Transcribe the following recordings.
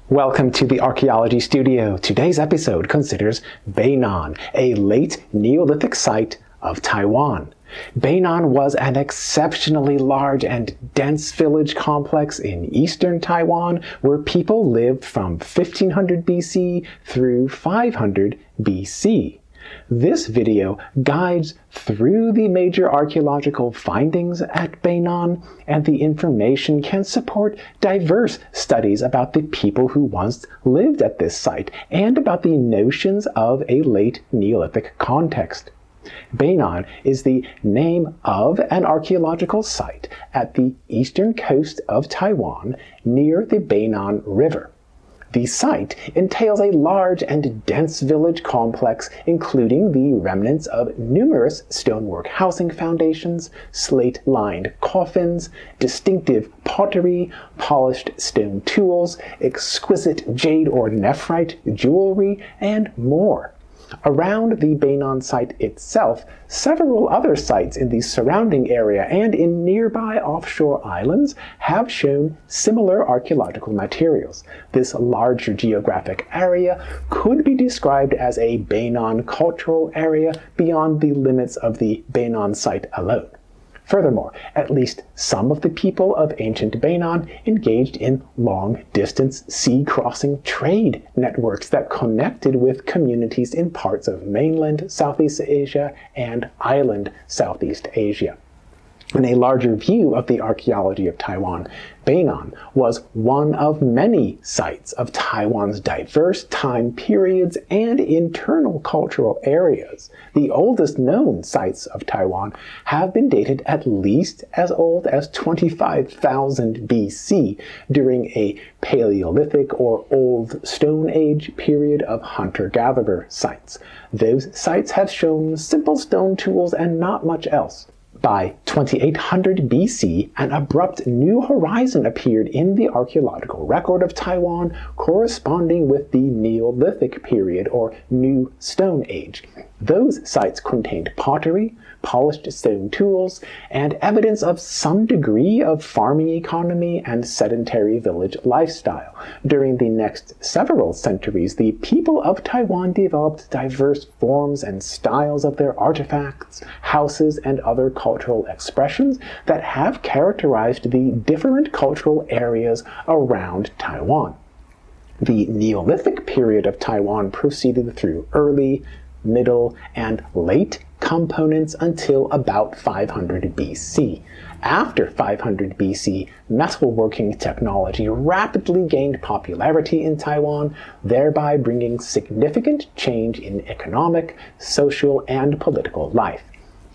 Welcome to the Archaeology Studio. Today's episode considers Beinan, a late Neolithic site of Taiwan. Beinan was an exceptionally large and dense village complex in eastern Taiwan where people lived from 1500 BC through 500 BC. This video guides through the major archaeological findings at Beinan, and the information can support diverse studies about the people who once lived at this site and about the notions of a late Neolithic context. Beinan is the name of an archaeological site at the eastern coast of Taiwan near the Beinan River. The site entails a large and dense village complex, including the remnants of numerous stonework housing foundations, slate-lined coffins, distinctive pottery, polished stone tools, exquisite jade or nephrite jewelry, and more. Around the Beinan site itself, several other sites in the surrounding area and in nearby offshore islands have shown similar archaeological materials. This larger geographic area could be described as a Beinan cultural area beyond the limits of the Beinan site alone. Furthermore, at least some of the people of ancient Beinan engaged in long-distance sea-crossing trade networks that connected with communities in parts of mainland Southeast Asia and island Southeast Asia. In a larger view of the archaeology of Taiwan, Beinan was one of many sites of Taiwan's diverse time periods and internal cultural areas. The oldest known sites of Taiwan have been dated at least as old as 25,000 BC during a Paleolithic or Old Stone Age period of hunter-gatherer sites. Those sites have shown simple stone tools and not much else. By 2800 BC, an abrupt new horizon appeared in the archaeological record of Taiwan, corresponding with the Neolithic period or New Stone Age. Those sites contained pottery, polished stone tools, and evidence of some degree of farming economy and sedentary village lifestyle. During the next several centuries, the people of Taiwan developed diverse forms and styles of their artifacts, houses, and other cultural expressions that have characterized the different cultural areas around Taiwan. The Neolithic period of Taiwan proceeded through early, middle, and late components until about 500 BC. After 500 BC, metalworking technology rapidly gained popularity in Taiwan, thereby bringing significant change in economic, social, and political life.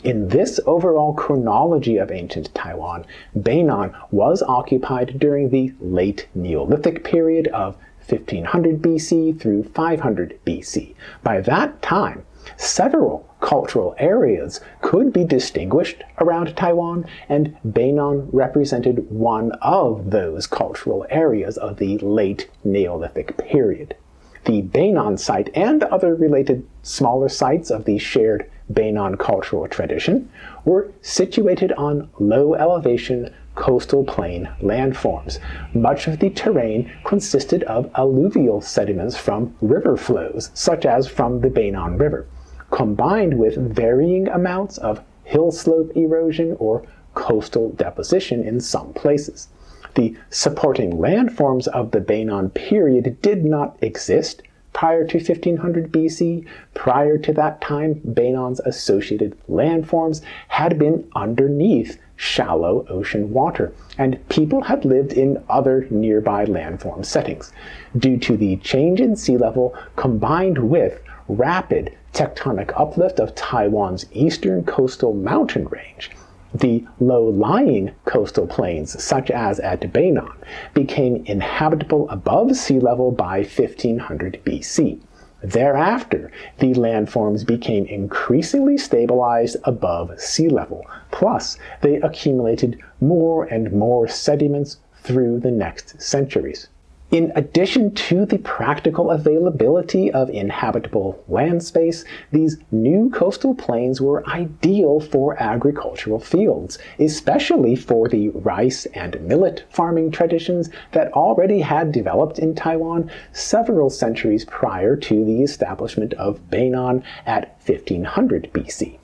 In this overall chronology of ancient Taiwan, Beinan was occupied during the late Neolithic period of 1500 BC through 500 BC. By that time, several cultural areas could be distinguished around Taiwan, and Beinan represented one of those cultural areas of the late Neolithic period. The Beinan site and other related smaller sites of the shared Beinan cultural tradition were situated on low-elevation coastal plain landforms. Much of the terrain consisted of alluvial sediments from river flows, such as from the Beinan River, combined with varying amounts of hill slope erosion or coastal deposition in some places. The supporting landforms of the Beinan period did not exist prior to 1500 BC. Prior to that time, Beinan's associated landforms had been underneath shallow ocean water, and people had lived in other nearby landform settings. Due to the change in sea level combined with rapid tectonic uplift of Taiwan's eastern coastal mountain range, the low-lying coastal plains, such as at Beinan, became inhabitable above sea level by 1500 BC. Thereafter, the landforms became increasingly stabilized above sea level, plus they accumulated more and more sediments through the next centuries. In addition to the practical availability of inhabitable land space, these new coastal plains were ideal for agricultural fields, especially for the rice and millet farming traditions that already had developed in Taiwan several centuries prior to the establishment of Beinan at 1500 BC.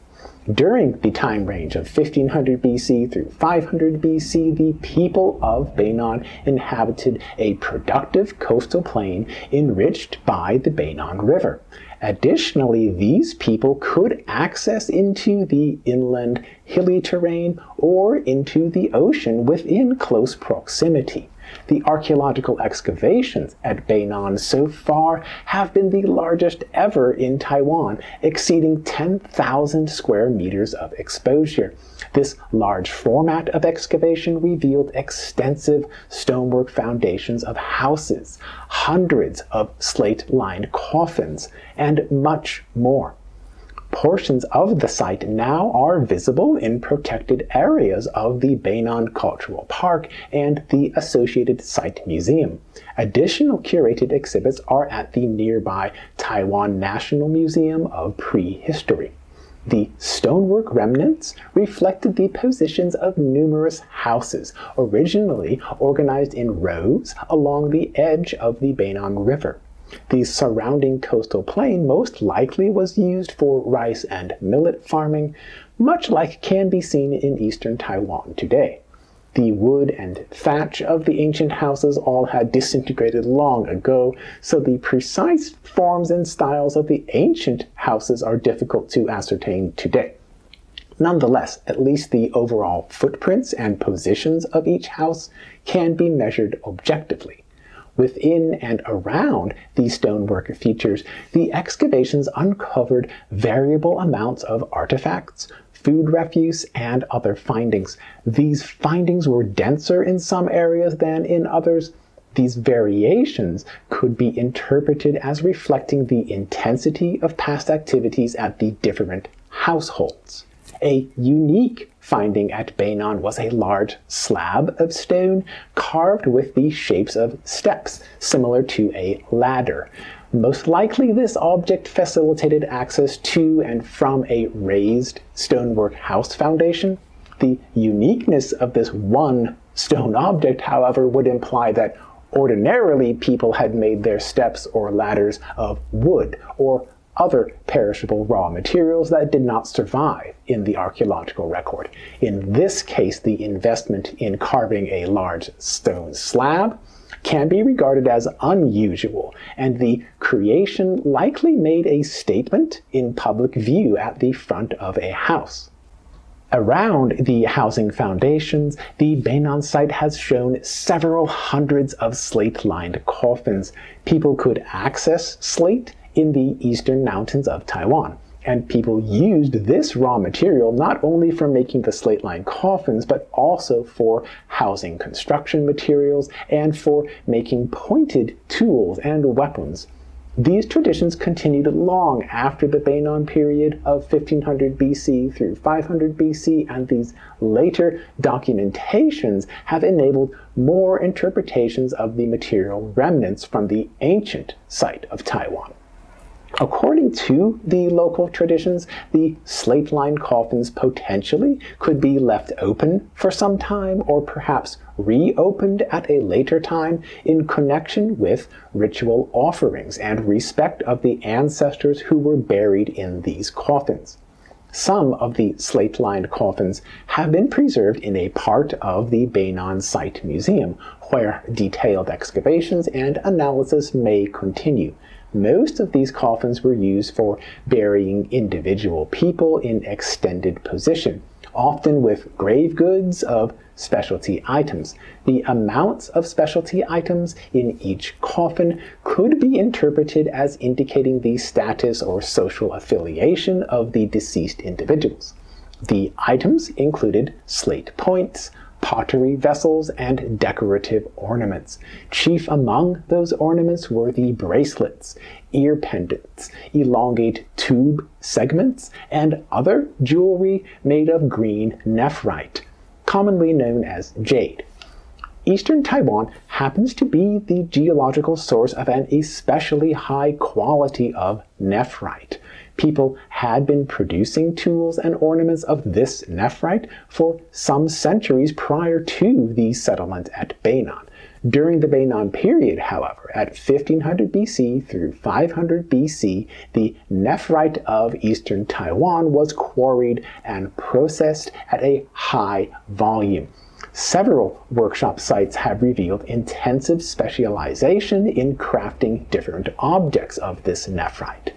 During the time range of 1500 BC through 500 BC, the people of Beinan inhabited a productive coastal plain enriched by the Beinan River. Additionally, these people could access into the inland hilly terrain or into the ocean within close proximity. The archaeological excavations at Beinan so far have been the largest ever in Taiwan, exceeding 10,000 square meters of exposure. This large format of excavation revealed extensive stonework foundations of houses, hundreds of slate-lined coffins, and much more. Portions of the site now are visible in protected areas of the Beinan Cultural Park and the associated site museum. Additional curated exhibits are at the nearby Taiwan National Museum of Prehistory. The stonework remnants reflected the positions of numerous houses, originally organized in rows along the edge of the Beinan River. The surrounding coastal plain most likely was used for rice and millet farming, much like can be seen in eastern Taiwan today. The wood and thatch of the ancient houses all had disintegrated long ago, so the precise forms and styles of the ancient houses are difficult to ascertain today. Nonetheless, at least the overall footprints and positions of each house can be measured objectively. Within and around these stonework features, the excavations uncovered variable amounts of artifacts, food refuse, and other findings. These findings were denser in some areas than in others. These variations could be interpreted as reflecting the intensity of past activities at the different households. A unique finding at Beinan was a large slab of stone carved with the shapes of steps, similar to a ladder. Most likely this object facilitated access to and from a raised stonework house foundation. The uniqueness of this one stone object, however, would imply that ordinarily people had made their steps or ladders of wood or other perishable raw materials that did not survive in the archaeological record. In this case, the investment in carving a large stone slab can be regarded as unusual, and the creation likely made a statement in public view at the front of a house. Around the housing foundations, the Beinan site has shown several hundreds of slate-lined coffins. People could access slate in the eastern mountains of Taiwan, and people used this raw material not only for making the slate-lined coffins, but also for housing construction materials and for making pointed tools and weapons. These traditions continued long after the Beinan period of 1500 BC through 500 BC, and these later documentations have enabled more interpretations of the material remnants from the ancient site of Taiwan. According to the local traditions, the slate-lined coffins potentially could be left open for some time or perhaps reopened at a later time in connection with ritual offerings and respect of the ancestors who were buried in these coffins. Some of the slate-lined coffins have been preserved in a part of the Beinan Site Museum, where detailed excavations and analysis may continue. Most of these coffins were used for burying individual people in extended position, often with grave goods of specialty items. The amounts of specialty items in each coffin could be interpreted as indicating the status or social affiliation of the deceased individuals. The items included slate points, pottery vessels, and decorative ornaments. Chief among those ornaments were the bracelets, ear pendants, elongate tube segments, and other jewelry made of green nephrite, commonly known as jade. Eastern Taiwan happens to be the geological source of an especially high quality of nephrite. People had been producing tools and ornaments of this nephrite for some centuries prior to the settlement at Beinan. During the Beinan period, however, at 1500 BC through 500 BC, the nephrite of eastern Taiwan was quarried and processed at a high volume. Several workshop sites have revealed intensive specialization in crafting different objects of this nephrite.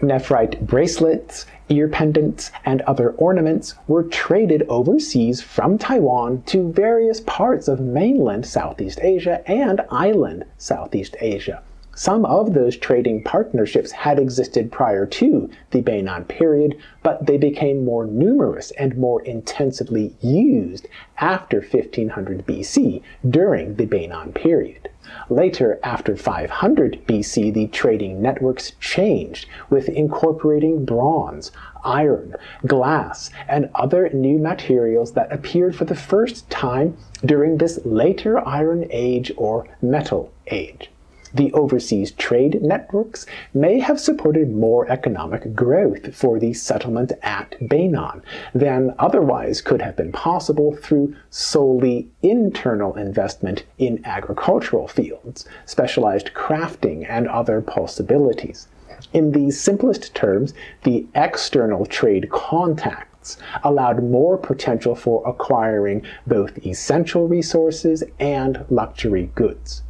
Nephrite bracelets, ear pendants, and other ornaments were traded overseas from Taiwan to various parts of mainland Southeast Asia and island Southeast Asia. Some of those trading partnerships had existed prior to the Beinan period, but they became more numerous and more intensively used after 1500 BC during the Beinan period. Later, after 500 BC, the trading networks changed, with incorporating bronze, iron, glass, and other new materials that appeared for the first time during this later Iron Age or Metal Age. The overseas trade networks may have supported more economic growth for the settlement at Beinan than otherwise could have been possible through solely internal investment in agricultural fields, specialized crafting, and other possibilities. In the simplest terms, the external trade contacts allowed more potential for acquiring both essential resources and luxury goods.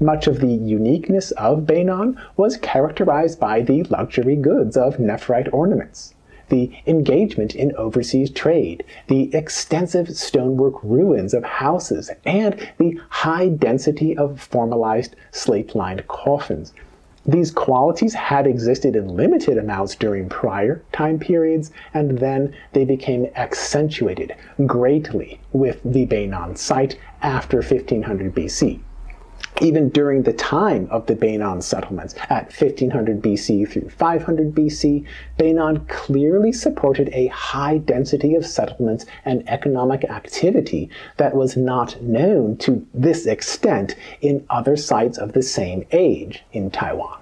Much of the uniqueness of Beinan was characterized by the luxury goods of nephrite ornaments, the engagement in overseas trade, the extensive stonework ruins of houses, and the high density of formalized slate-lined coffins. These qualities had existed in limited amounts during prior time periods, and then they became accentuated greatly with the Beinan site after 1500 BC. Even during the time of the Beinan settlements, at 1500 BC through 500 BC, Beinan clearly supported a high density of settlements and economic activity that was not known to this extent in other sites of the same age in Taiwan.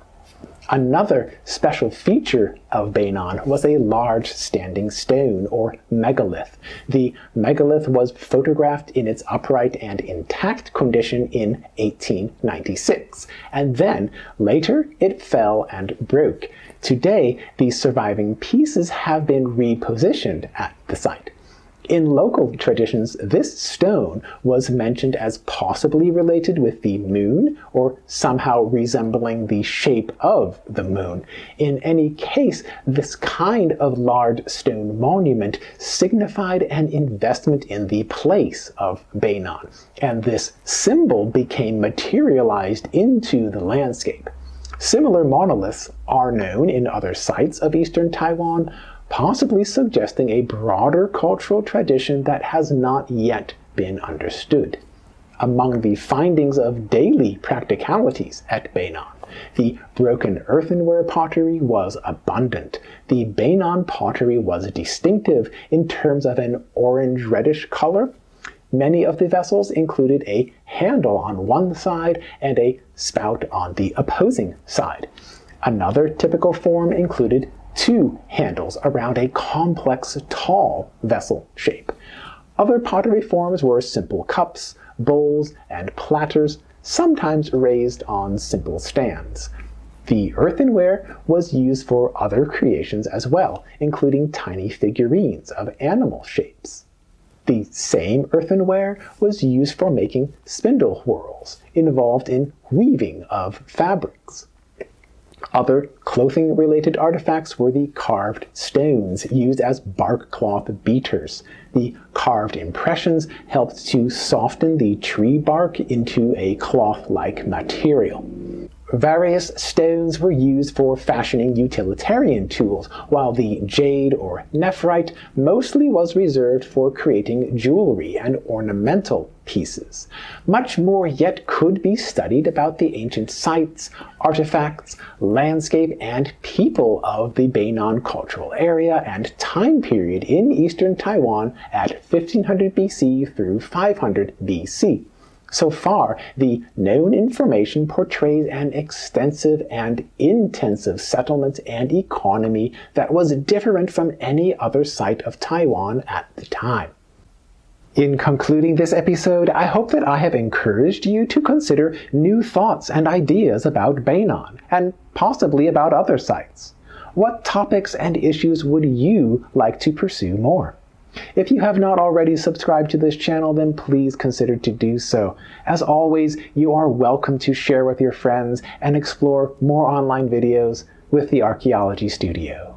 Another special feature of Beinan was a large standing stone, or megalith. The megalith was photographed in its upright and intact condition in 1896, and then later it fell and broke. Today, the surviving pieces have been repositioned at the site. In local traditions, this stone was mentioned as possibly related with the moon, or somehow resembling the shape of the moon. In any case, this kind of large stone monument signified an investment in the place of Beinan, and this symbol became materialized into the landscape. Similar monoliths are known in other sites of eastern Taiwan, possibly suggesting a broader cultural tradition that has not yet been understood. Among the findings of daily practicalities at Beinan, the broken earthenware pottery was abundant. The Beinan pottery was distinctive in terms of an orange-reddish color. Many of the vessels included a handle on one side and a spout on the opposing side. Another typical form included two handles around a complex, tall vessel shape. Other pottery forms were simple cups, bowls, and platters, sometimes raised on simple stands. The earthenware was used for other creations as well, including tiny figurines of animal shapes. The same earthenware was used for making spindle whorls, involved in weaving of fabrics. Other clothing-related artifacts were the carved stones used as bark cloth beaters. The carved impressions helped to soften the tree bark into a cloth-like material. Various stones were used for fashioning utilitarian tools, while the jade or nephrite mostly was reserved for creating jewelry and ornamental pieces. Much more yet could be studied about the ancient sites, artifacts, landscape, and people of the Beinan cultural area and time period in eastern Taiwan at 1500 BC through 500 BC. So far, the known information portrays an extensive and intensive settlement and economy that was different from any other site of Taiwan at the time. In concluding this episode, I hope that I have encouraged you to consider new thoughts and ideas about Beinan, and possibly about other sites. What topics and issues would you like to pursue more? If you have not already subscribed to this channel, then please consider to do so. As always, you are welcome to share with your friends and explore more online videos with the Archaeology Studio.